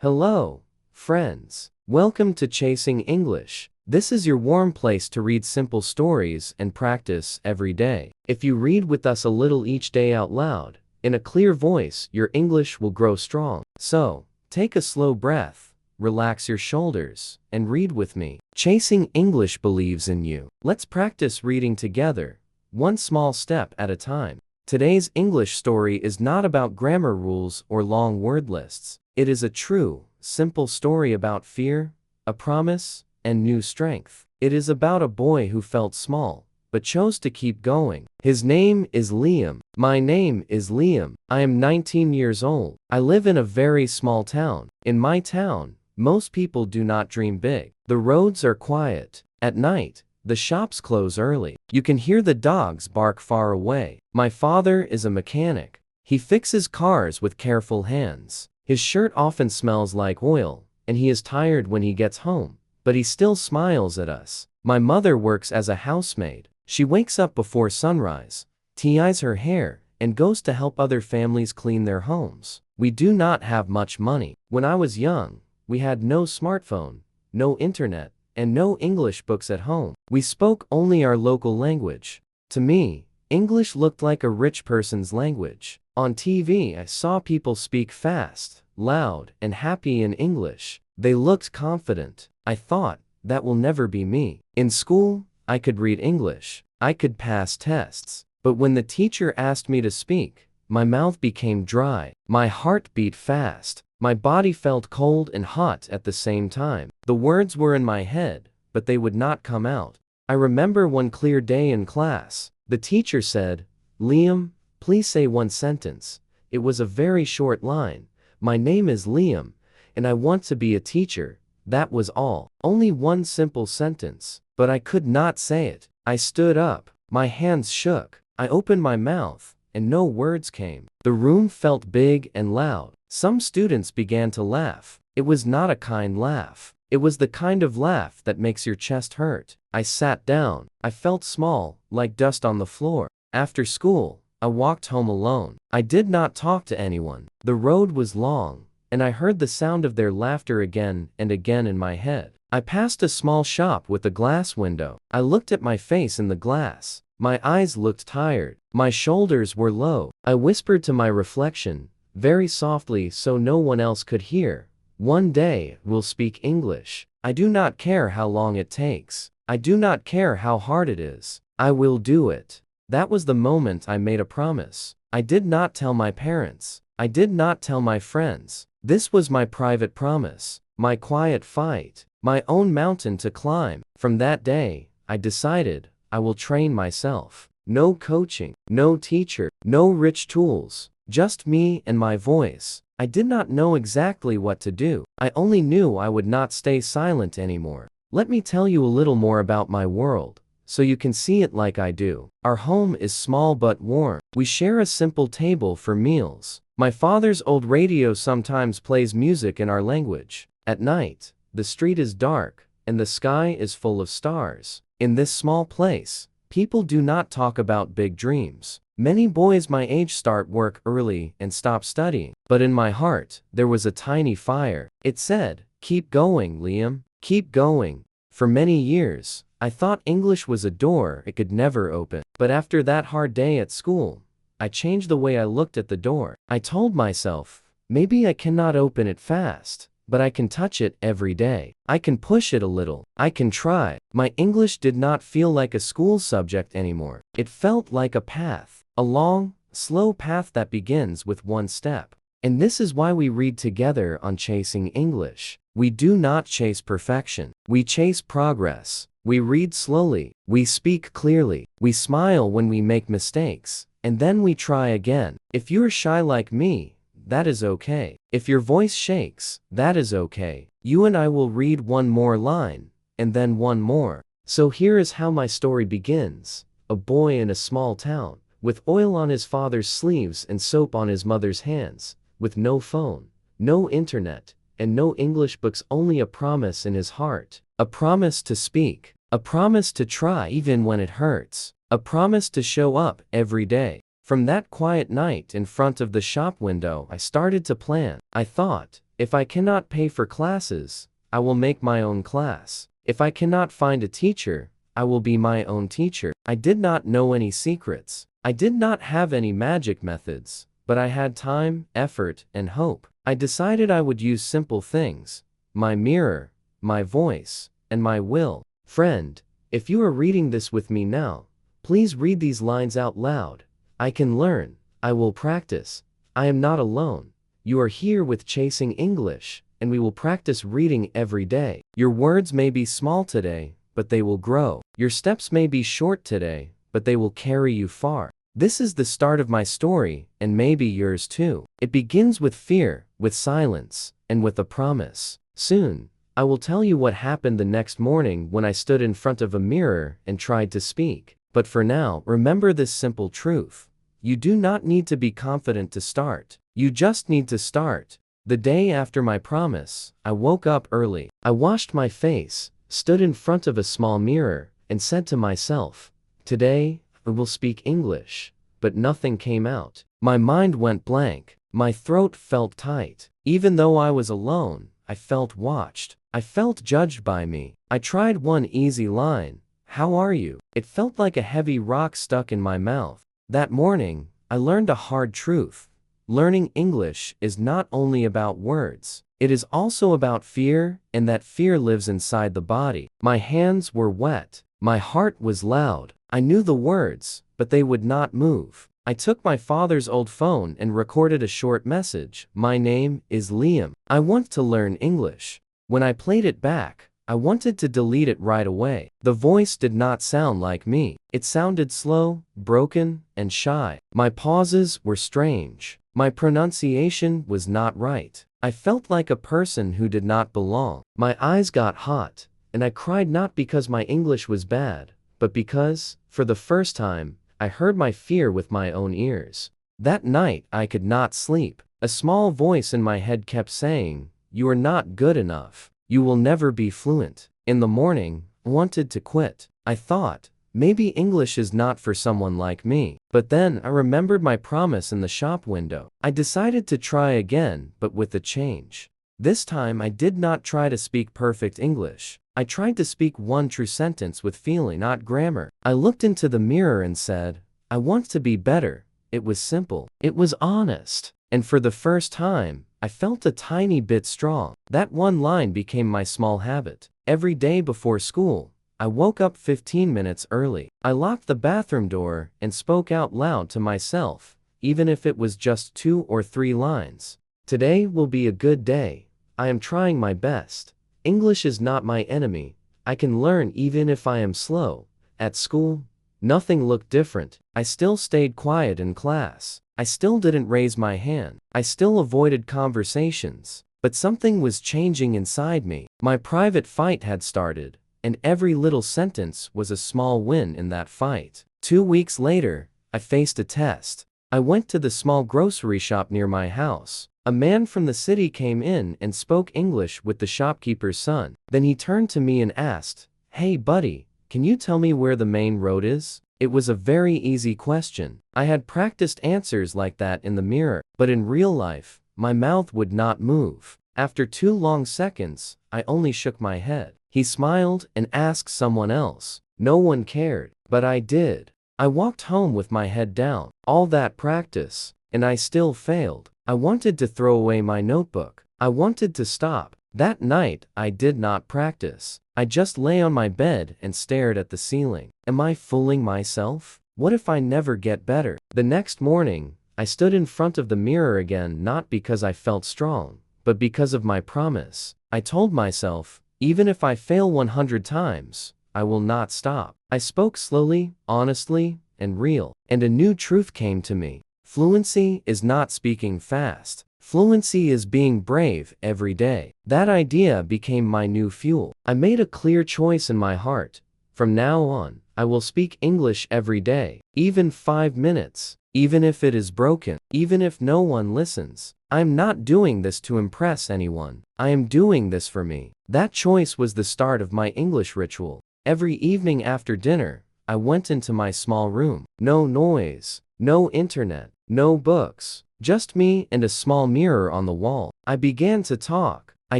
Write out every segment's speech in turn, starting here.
Hello, friends. Welcome to Chasing English. This is your warm place to read simple stories and practice every day. If you read with us a little each day out loud, in a clear voice, your English will grow strong. So, take a slow breath, relax your shoulders, and read with me. Chasing English believes in you. Let's practice reading together, one small step at a time. Today's English story is not about grammar rules or long word lists. It is a true, simple story about fear, a promise, and new strength. It is about a boy who felt small, but chose to keep going. His name is Liam. My name is Liam. I am 19 years old. I live in a very small town. In my town, most people do not dream big. The roads are quiet. At night, the shops close early. You can hear the dogs bark far away. My father is a mechanic. He fixes cars with careful hands. His shirt often smells like oil, and he is tired when he gets home, but he still smiles at us. My mother works as a housemaid. She wakes up before sunrise, ties her hair, and goes to help other families clean their homes. We do not have much money. When I was young, we had no smartphone, no internet, and no English books at home. We spoke only our local language. To me, English looked like a rich person's language. On TV, I saw people speak fast, loud, and happy in English. They looked confident. I thought, that will never be me. In school, I could read English. I could pass tests. But when the teacher asked me to speak, my mouth became dry. My heart beat fast. My body felt cold and hot at the same time. The words were in my head, but they would not come out. I remember one clear day in class. The teacher said, "Liam, please say one sentence." It was a very short line. My name is Liam, and I want to be a teacher. That was all. Only one simple sentence, but I could not say it. I stood up. My hands shook. I opened my mouth, and no words came. The room felt big and loud. Some students began to laugh. It was not a kind laugh. It was the kind of laugh that makes your chest hurt. I sat down. I felt small, like dust on the floor. After school, I walked home alone. I did not talk to anyone. The road was long, and I heard the sound of their laughter again and again in my head. I passed a small shop with a glass window. I looked at my face in the glass. My eyes looked tired. My shoulders were low. I whispered to my reflection, very softly so no one else could hear, "One day, we'll speak English. I do not care how long it takes. I do not care how hard it is. I will do it." That was the moment I made a promise. I did not tell my parents. I did not tell my friends. This was my private promise, my quiet fight, my own mountain to climb. From that day, I decided, I will train myself. No coaching, no teacher, no rich tools, just me and my voice. I did not know exactly what to do. I only knew I would not stay silent anymore. Let me tell you a little more about my world, so you can see it like I do. Our home is small but warm. We share a simple table for meals. My father's old radio sometimes plays music in our language. At night, the street is dark, and the sky is full of stars. In this small place, people do not talk about big dreams. Many boys my age start work early and stop studying. But in my heart, there was a tiny fire. It said, "Keep going, Liam. Keep going." For many years, I thought English was a door it could never open. But after that hard day at school, I changed the way I looked at the door. I told myself, maybe I cannot open it fast, but I can touch it every day. I can push it a little. I can try. My English did not feel like a school subject anymore. It felt like a path, a long, slow path that begins with one step. And this is why we read together on Chasing English. We do not chase perfection. We chase progress. We read slowly. We speak clearly. We smile when we make mistakes. And then we try again. If you're shy like me, that is okay. If your voice shakes, that is okay. You and I will read one more line, and then one more. So here is how my story begins. A boy in a small town, with oil on his father's sleeves and soap on his mother's hands, with no phone, no internet, and no English books, only a promise in his heart. A promise to speak. A promise to try even when it hurts. A promise to show up every day. From that quiet night in front of the shop window, I started to plan. I thought, If I cannot pay for classes, I will make my own class. If I cannot find a teacher, I will be my own teacher. I did not know any secrets. I did not have any magic methods, but I had time, effort, and hope. I decided I would use simple things: my mirror, my voice, and my will. Friend, if you are reading this with me now, please read these lines out loud. I can learn. I will practice. I am not alone. You are here with Chasing English, and we will practice reading every day. Your words may be small today, but they will grow. Your steps may be short today, but they will carry you far. This is the start of my story, and maybe yours too. It begins with fear, with silence, and with a promise. Soon, I will tell you what happened the next morning when I stood in front of a mirror and tried to speak. But for now, remember this simple truth. You do not need to be confident to start. You just need to start. The day after my promise, I woke up early. I washed my face, stood in front of a small mirror, and said to myself, "Today, I will speak English." But nothing came out. My mind went blank. My throat felt tight. Even though I was alone, I felt watched. I felt judged by me. I tried one easy line: "How are you?" It felt like a heavy rock stuck in my mouth. That morning, I learned a hard truth. Learning English is not only about words. It is also about fear, and that fear lives inside the body. My hands were wet. My heart was loud. I knew the words, but they would not move. I took my father's old phone and recorded a short message. "My name is Liam. I want to learn English." When I played it back, I wanted to delete it right away. The voice did not sound like me. It sounded slow, broken, and shy. My pauses were strange. My pronunciation was not right. I felt like a person who did not belong. My eyes got hot, and I cried not because my English was bad, but because, for the first time, I heard my fear with my own ears. That night I could not sleep. A small voice in my head kept saying, "You are not good enough. You will never be fluent." In the morning, I wanted to quit. I thought, maybe English is not for someone like me. But then I remembered my promise in the shop window. I decided to try again, but with a change. This time I did not try to speak perfect English. I tried to speak one true sentence with feeling, not grammar. I looked into the mirror and said, "I want to be better." It was simple. It was honest. And for the first time, I felt a tiny bit strong. That one line became my small habit. Every day before school, I woke up 15 minutes early. I locked the bathroom door and spoke out loud to myself, even if it was just 2 or 3 lines. "Today will be a good day. I am trying my best. English is not my enemy. I can learn even if I am slow." At school, nothing looked different. I still stayed quiet in class. I still didn't raise my hand. I still avoided conversations. But something was changing inside me. My private fight had started, and every little sentence was a small win in that fight. 2 weeks later, I faced a test. I went to the small grocery shop near my house. A man from the city came in and spoke English with the shopkeeper's son. Then he turned to me and asked, "Hey buddy, can you tell me where the main road is?" It was a very easy question. I had practiced answers like that in the mirror, but in real life, my mouth would not move. After 2 long seconds, I only shook my head. He smiled and asked someone else. No one cared, but I did. I walked home with my head down. All that practice, and I still failed. I wanted to throw away my notebook. I wanted to stop. That night, I did not practice. I just lay on my bed and stared at the ceiling. Am I fooling myself? What if I never get better? The next morning, I stood in front of the mirror again, not because I felt strong, but because of my promise. I told myself, even if I fail 100 times, I will not stop. I spoke slowly, honestly, and real. And a new truth came to me. Fluency is not speaking fast. Fluency is being brave every day. That idea became my new fuel. I made a clear choice in my heart. From now on, I will speak English every day, even 5 minutes, even if it is broken, even if no one listens. I am not doing this to impress anyone. I am doing this for me. That choice was the start of my English ritual. Every evening after dinner, I went into my small room. No noise, no internet, no books. Just me and a small mirror on the wall. I began to talk. I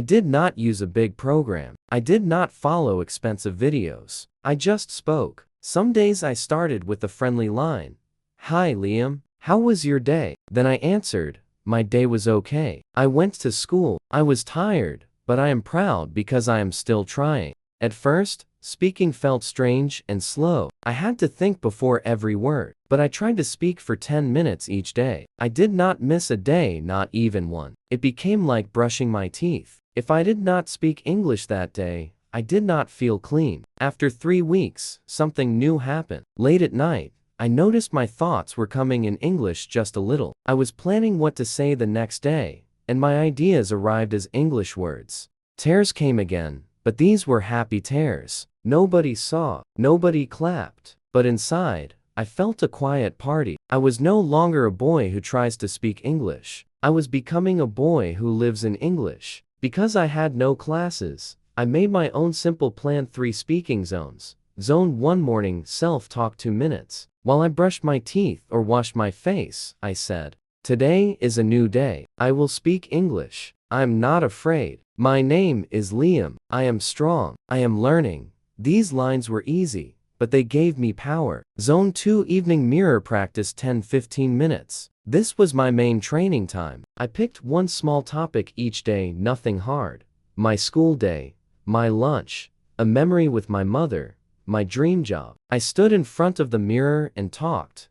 did not use a big program. I did not follow expensive videos. I just spoke. Some days I started with a friendly line. "Hi, Liam. How was your day?" Then I answered, "My day was okay. I went to school. I was tired, but I am proud because I am still trying." At first, speaking felt strange and slow. I had to think before every word, but I tried to speak for 10 minutes each day. I did not miss a day, not even one. It became like brushing my teeth. If I did not speak English that day, I did not feel clean. After 3 weeks, something new happened. Late at night, I noticed my thoughts were coming in English just a little. I was planning what to say the next day, and my ideas arrived as English words. Tears came again, but these were happy tears. Nobody saw, nobody clapped, but inside, I felt a quiet party. I was no longer a boy who tries to speak English. I was becoming a boy who lives in English. Because I had no classes, I made my own simple plan: 3 speaking zones. Zone 1 morning, self-talk 2 minutes. While I brushed my teeth or washed my face, I said, "Today is a new day. I will speak English. I'm not afraid. My name is Liam. I am strong. I am learning." These lines were easy, but they gave me power. Zone 2 evening mirror practice 10-15 minutes. This was my main training time. I picked one small topic each day, nothing hard. My school day, my lunch, a memory with my mother, my dream job. I stood in front of the mirror and talked.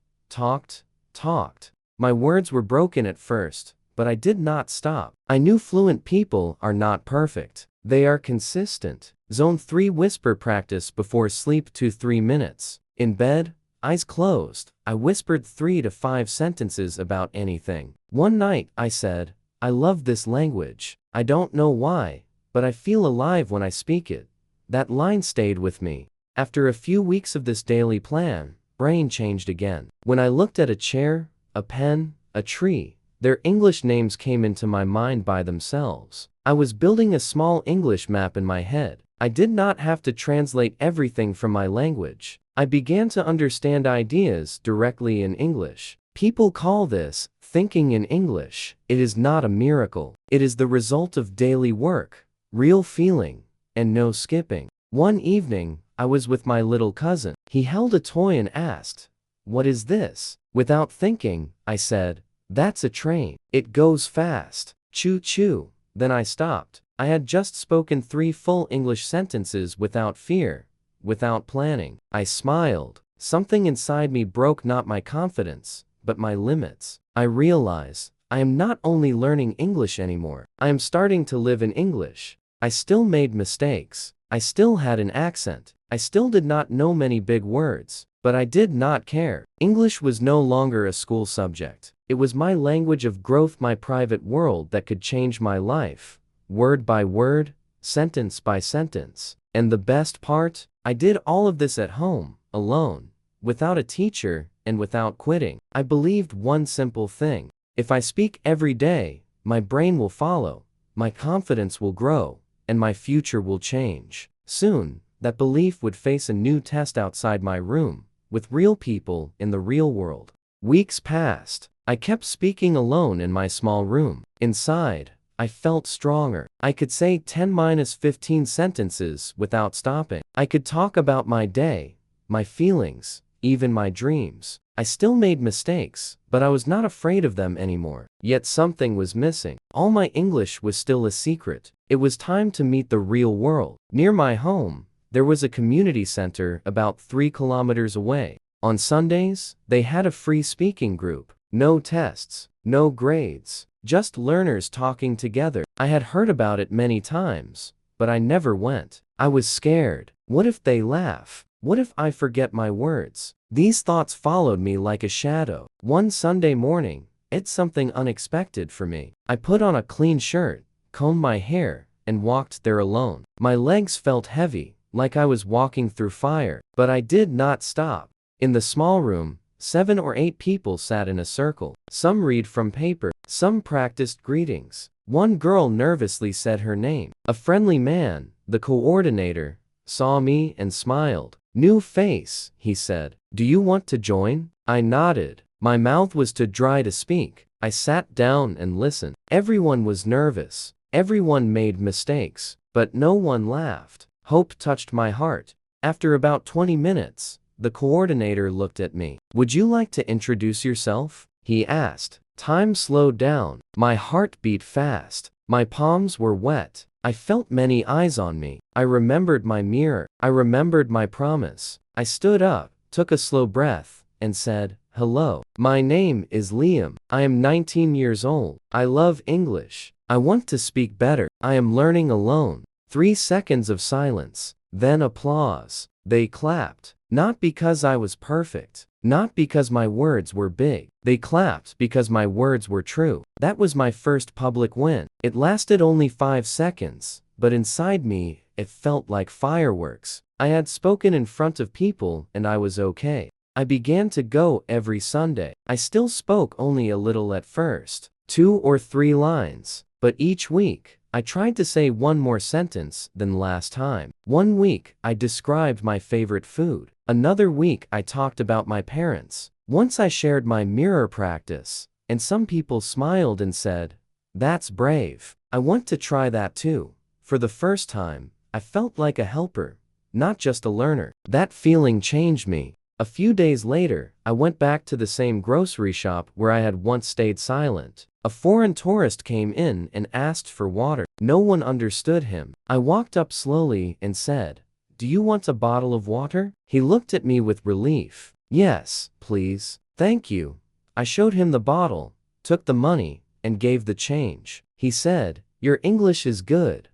My words were broken at first, but I did not stop. I knew fluent people are not perfect. They are consistent. Zone 3 whisper practice before sleep 2-3 minutes. In bed, eyes closed, I whispered 3 to 5 sentences about anything. One night, I said, "I love this language. I don't know why, but I feel alive when I speak it." That line stayed with me. After a few weeks of this daily plan, brain changed again. When I looked at a chair, a pen, a tree, their English names came into my mind by themselves. I was building a small English map in my head. I did not have to translate everything from my language. I began to understand ideas directly in English. People call this thinking in English. It is not a miracle. It is the result of daily work, real feeling, and no skipping. One evening, I was with my little cousin. He held a toy and asked, "What is this?" Without thinking, I said, "That's a train. It goes fast. Choo-choo." Then I stopped. I had just spoken 3 full English sentences without fear, without planning. I smiled. Something inside me broke, not my confidence, but my limits. I realize I am not only learning English anymore, I am starting to live in English. I still made mistakes. I still had an accent. I still did not know many big words, but I did not care. English was no longer a school subject. It was my language of growth, my private world that could change my life, word by word, sentence by sentence. And the best part? I did all of this at home, alone, without a teacher, and without quitting. I believed one simple thing: if I speak every day, my brain will follow, my confidence will grow, and my future will change. Soon, that belief would face a new test outside my room, with real people in the real world. Weeks passed. I kept speaking alone in my small room. Inside, I felt stronger. I could say 10-15 sentences without stopping. I could talk about my day, my feelings, even my dreams. I still made mistakes, but I was not afraid of them anymore. Yet something was missing. All my English was still a secret. It was time to meet the real world. Near my home, there was a community center about 3 kilometers away. On Sundays, they had a free speaking group. No tests, no grades, just learners talking together. I had heard about it many times, but I never went. I was scared. What if they laugh? What if I forget my words? These thoughts followed me like a shadow. One Sunday morning, it's something unexpected for me. I put on a clean shirt, combed my hair, and walked there alone. My legs felt heavy, like I was walking through fire, but I did not stop. In the small room, 7 or 8 people sat in a circle. Some read from paper, some practiced greetings. One girl nervously said her name. A friendly man, the coordinator, saw me and smiled. "New face," he said. "Do you want to join?" I nodded. My mouth was too dry to speak. I sat down and listened. Everyone was nervous. Everyone made mistakes, but no one laughed. Hope touched my heart. After about 20 minutes, the coordinator looked at me. "Would you like to introduce yourself?" he asked. Time slowed down. My heart beat fast. My palms were wet. I felt many eyes on me. I remembered my mirror. I remembered my promise. I stood up, took a slow breath, and said, "Hello. My name is Liam. I am 19 years old. I love English. I want to speak better. I am learning alone." 3 seconds of silence. Then applause. They clapped. Not because I was perfect. Not because my words were big. They clapped because my words were true. That was my first public win. It lasted only 5 seconds, but inside me, it felt like fireworks. I had spoken in front of people and I was okay. I began to go every Sunday. I still spoke only a little at first, 2 or 3 lines, but each week, I tried to say one more sentence than last time. One week, I described my favorite food. Another week, I talked about my parents. Once I shared my mirror practice, and some people smiled and said, "That's brave. I want to try that too." For the first time, I felt like a helper, not just a learner. That feeling changed me. A few days later, I went back to the same grocery shop where I had once stayed silent. A foreign tourist came in and asked for water. No one understood him. I walked up slowly and said, "Do you want a bottle of water?" He looked at me with relief. "Yes, please. Thank you." I showed him the bottle, took the money, and gave the change. He said, "Your English is good."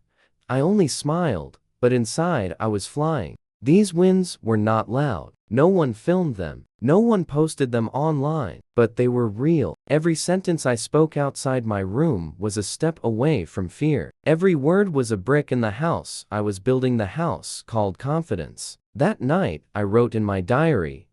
I only smiled, but inside I was flying. These wins were not loud. No one filmed them. No one posted them online, but they were real. Every sentence I spoke outside my room was a step away from fear. Every word was a brick in the house I was building, the house called confidence. That night, I wrote in my diary,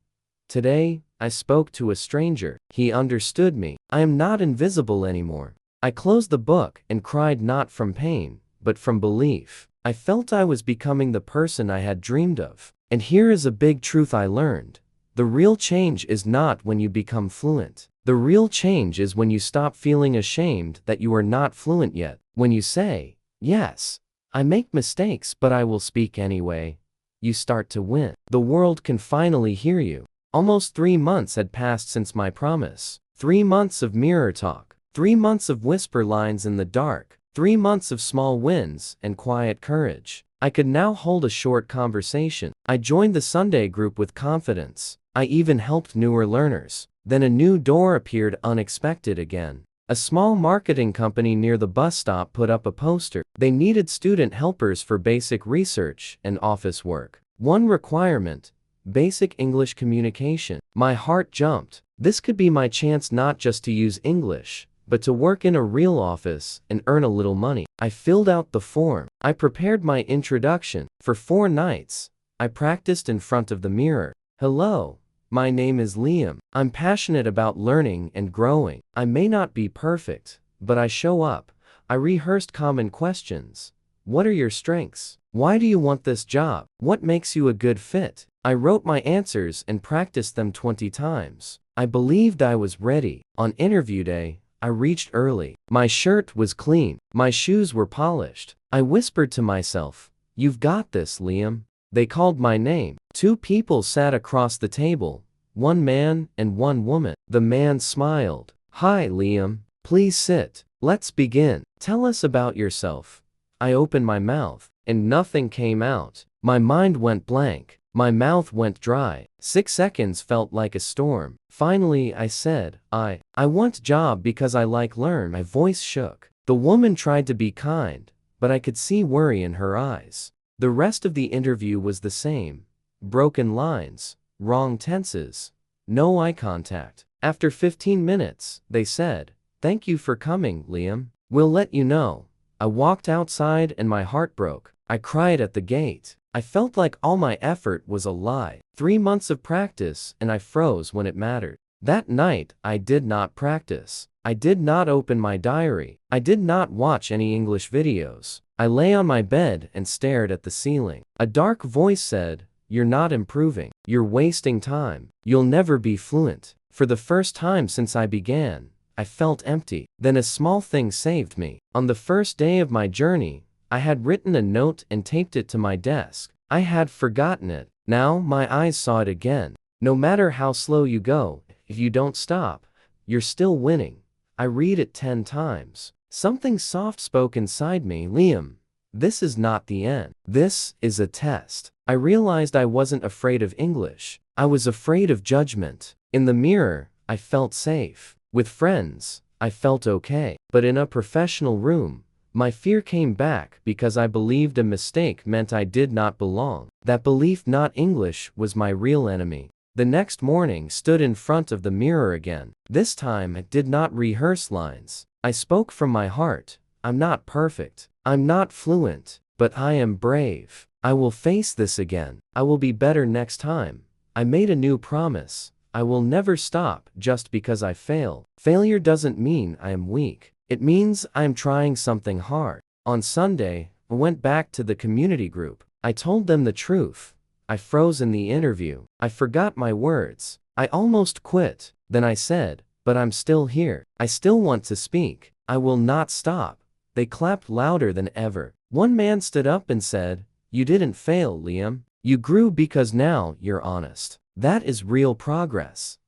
"Today, I spoke to a stranger. He understood me. I am not invisible anymore." I closed the book and cried not from pain, but from belief. I felt I was becoming the person I had dreamed of. And here is a big truth I learned. The real change is not when you become fluent. The real change is when you stop feeling ashamed that you are not fluent yet. When you say, "Yes, I make mistakes, but I will speak anyway," you start to win. The world can finally hear you. Almost 3 months had passed since my promise. 3 months of mirror talk. 3 months of whisper lines in the dark. 3 months of small wins and quiet courage. I could now hold a short conversation. I joined the Sunday group with confidence. I even helped newer learners. Then a new door appeared unexpected again. A small marketing company near the bus stop put up a poster. They needed student helpers for basic research and office work. One requirement: basic English communication. My heart jumped. This could be my chance not just to use English, but to work in a real office and earn a little money. I filled out the form. I prepared my introduction. For 4 nights, I practiced in front of the mirror. "Hello, my name is Liam. I'm passionate about learning and growing. I may not be perfect, but I show up." I rehearsed common questions. What are your strengths? Why do you want this job? What makes you a good fit? I wrote my answers and practiced them 20 times. I believed I was ready. On interview day, I reached early. My shirt was clean. My shoes were polished. I whispered to myself, "You've got this, Liam." They called my name. 2 people sat across the table, 1 man and 1 woman. The man smiled. "Hi, Liam. Please sit. Let's begin. Tell us about yourself." I opened my mouth, and nothing came out. My mind went blank. My mouth went dry. 6 seconds felt like a storm. Finally, I said, I want job because I like learn." My voice shook. The woman tried to be kind, but I could see worry in her eyes. The rest of the interview was the same. Broken lines, wrong tenses, no eye contact. After 15 minutes, they said, "Thank you for coming, Liam. We'll let you know." I walked outside and my heart broke. I cried at the gate. I felt like all my effort was a lie. 3 months of practice and I froze when it mattered. That night, I did not practice. I did not open my diary. I did not watch any English videos. I lay on my bed and stared at the ceiling. A dark voice said, "You're not improving. You're wasting time. You'll never be fluent." For the first time since I began, I felt empty. Then a small thing saved me. On the first day of my journey, I had written a note and taped it to my desk. I had forgotten it. Now my eyes saw it again. No matter how slow you go, if you don't stop, you're still winning. I read it 10 times. Something soft spoke inside me. Liam, this is not the end. This is a test. I realized I wasn't afraid of English. I was afraid of judgment. In the mirror, I felt safe. With friends, I felt okay. But in a professional room, my fear came back because I believed a mistake meant I did not belong. That belief, not English, was my real enemy. The next morning, stood in front of the mirror again. This time, I did not rehearse lines. I spoke from my heart. I'm not perfect. I'm not fluent. But I am brave. I will face this again. I will be better next time. I made a new promise. I will never stop just because I fail. Failure doesn't mean I am weak. It means I am trying something hard. On Sunday, I went back to the community group. I told them the truth. I froze in the interview. I forgot my words. I almost quit. Then I said, but I'm still here. I still want to speak. I will not stop. They clapped louder than ever. One man stood up and said, "You didn't fail, Liam. You grew because now you're honest." That is real progress.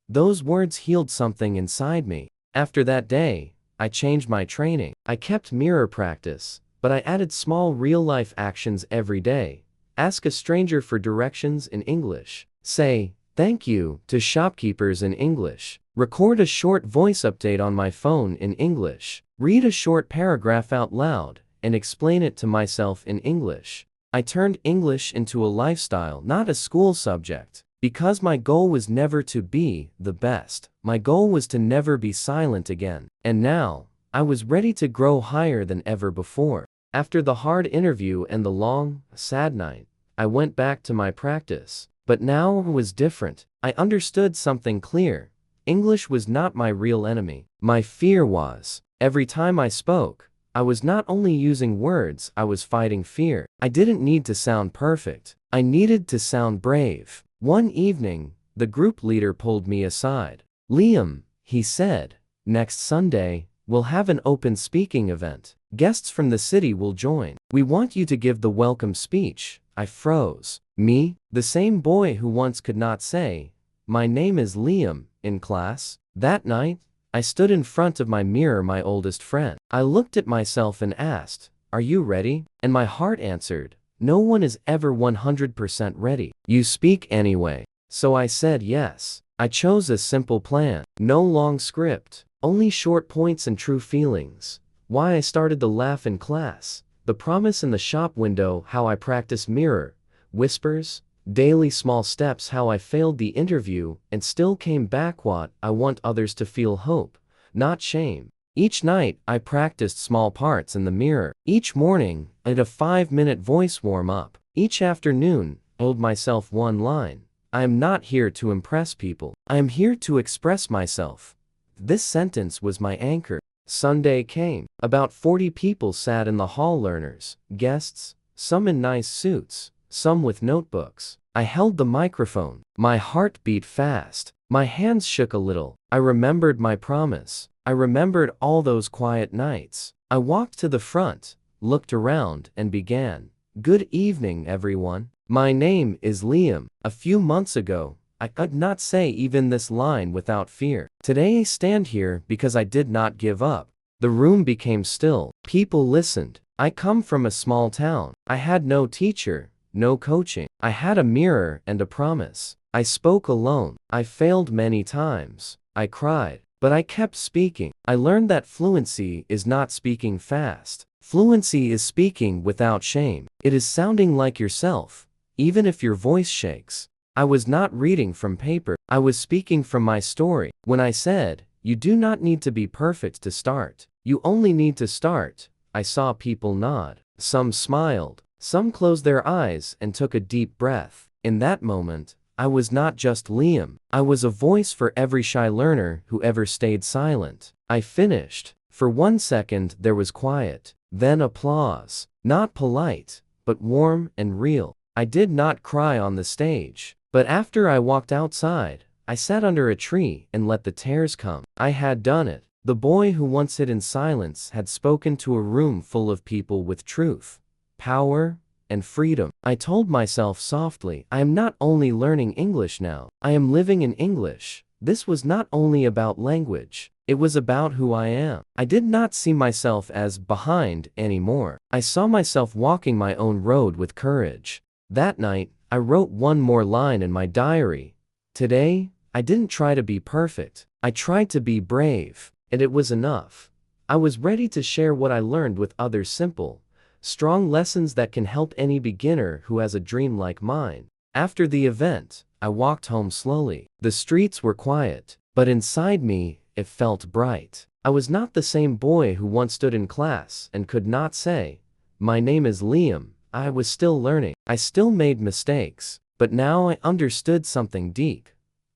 Those words healed something inside me. After that day, I changed my training. I kept mirror practice, but I added small real-life actions every day. Ask a stranger for directions in English. Say, "Thank you," to shopkeepers in English. Record a short voice update on my phone in English. Read a short paragraph out loud and explain it to myself in English. I turned English into a lifestyle, not a school subject. Because my goal was never to be the best. My goal was to never be silent again. And now, I was ready to grow higher than ever before. After the hard interview and the long, sad night, I went back to my practice. But now it was different. I understood something clear. English was not my real enemy. My fear was. Every time I spoke, I was not only using words, I was fighting fear. I didn't need to sound perfect. I needed to sound brave. One evening, the group leader pulled me aside. "Liam," he said, "next Sunday, we'll have an open speaking event. Guests from the city will join. We want you to give the welcome speech." I froze. Me? The same boy who once could not say, "My name is Liam," in class? That night, I stood in front of my mirror, my oldest friend. I looked at myself and asked, "Are you ready?" And my heart answered, "No one is ever 100% ready. You speak anyway." So I said yes. I chose a simple plan. No long script. Only short points and true feelings. Why I started to laugh in class. The promise in the shop window, how I practice mirror, whispers, daily small steps, how I failed the interview and still came back. What I want others to feel hope, not shame. Each night, I practiced small parts in the mirror. Each morning, I did a 5-minute voice warm-up. Each afternoon, I told myself one line. I am not here to impress people. I am here to express myself. This sentence was my anchor. Sunday came. About 40 people sat in the hall, learners, guests, some in nice suits, some with notebooks. I held the microphone. My heart beat fast. My hands shook a little. I remembered my promise. I remembered all those quiet nights. I walked to the front, looked around, and began. "Good evening, everyone. My name is Liam." A few months ago, I could not say even this line without fear. Today I stand here because I did not give up. The room became still. People listened. I come from a small town. I had no teacher, no coaching. I had a mirror and a promise. I spoke alone. I failed many times. I cried. But I kept speaking. I learned that fluency is not speaking fast. Fluency is speaking without shame. It is sounding like yourself, even if your voice shakes. I was not reading from paper. I was speaking from my story. When I said, "You do not need to be perfect to start. You only need to start," I saw people nod. Some smiled. Some closed their eyes and took a deep breath. In that moment, I was not just Liam. I was a voice for every shy learner who ever stayed silent. I finished. For 1 second there was quiet. Then applause. Not polite, but warm and real. I did not cry on the stage. But after I walked outside, I sat under a tree and let the tears come. I had done it. The boy who once hid in silence had spoken to a room full of people with truth, power, and freedom. I told myself softly, I am not only learning English now, I am living in English. This was not only about language, it was about who I am. I did not see myself as behind anymore. I saw myself walking my own road with courage. That night, I wrote one more line in my diary. Today, I didn't try to be perfect. I tried to be brave, and it was enough. I was ready to share what I learned with others, simple, strong lessons that can help any beginner who has a dream like mine. After the event, I walked home slowly. The streets were quiet, but inside me, it felt bright. I was not the same boy who once stood in class and could not say, "My name is Liam." I was still learning. I still made mistakes, but now I understood something deep.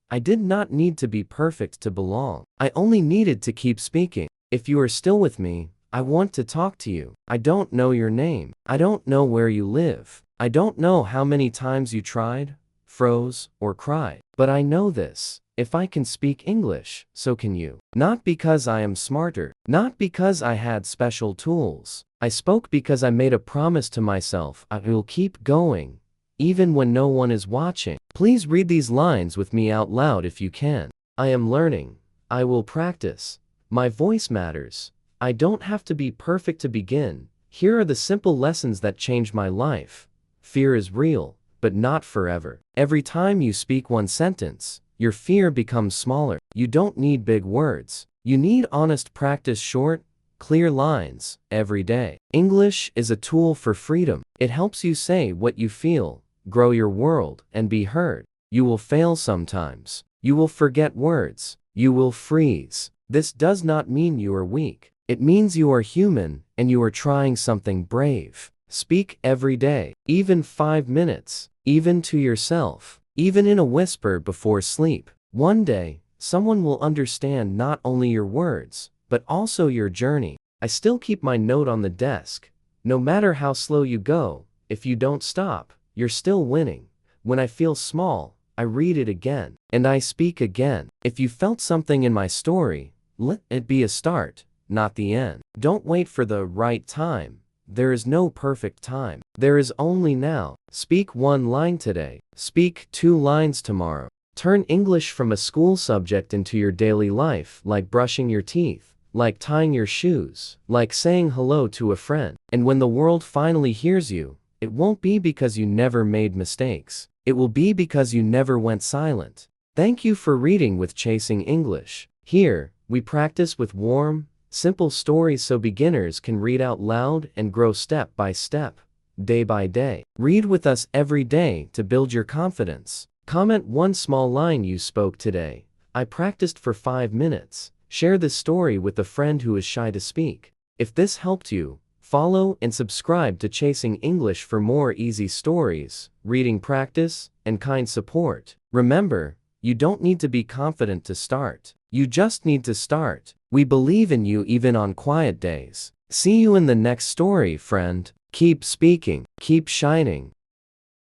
I did not need to be perfect to belong. I only needed to keep speaking. If you are still with me, I want to talk to you. I don't know your name. I don't know where you live. I don't know how many times you tried, froze, or cried. But I know this. If I can speak English, so can you. Not because I am smarter. Not because I had special tools. I spoke because I made a promise to myself. I will keep going, even when no one is watching. Please read these lines with me out loud if you can. I am learning. I will practice. My voice matters. I don't have to be perfect to begin. Here are the simple lessons that changed my life. Fear is real, but not forever. Every time you speak one sentence, your fear becomes smaller. You don't need big words. You need honest practice, short, clear lines, every day. English is a tool for freedom. It helps you say what you feel, grow your world, and be heard. You will fail sometimes. You will forget words. You will freeze. This does not mean you are weak. It means you are human, and you are trying something brave. Speak every day, even 5 minutes, even to yourself, even in a whisper before sleep. One day, someone will understand not only your words, but also your journey. I still keep my note on the desk. No matter how slow you go, if you don't stop, you're still winning. When I feel small, I read it again, and I speak again. If you felt something in my story, let it be a start, not the end. Don't wait for the right time. There is no perfect time. There is only now. Speak one line today. Speak 2 lines tomorrow. Turn English from a school subject into your daily life, like brushing your teeth, like tying your shoes, like saying hello to a friend. And when the world finally hears you, it won't be because you never made mistakes. It will be because you never went silent. Thank you for reading with Chasing English. Here, we practice with warm, simple stories so beginners can read out loud and grow step by step, day by day. Read with us every day to build your confidence. Comment one small line you spoke today. I practiced for 5 minutes. Share this story with a friend who is shy to speak. If this helped you, follow and subscribe to Chasing English for more easy stories, reading practice, and kind support. Remember, you don't need to be confident to start. You just need to start. We believe in you even on quiet days. See you in the next story, friend. Keep speaking, keep shining,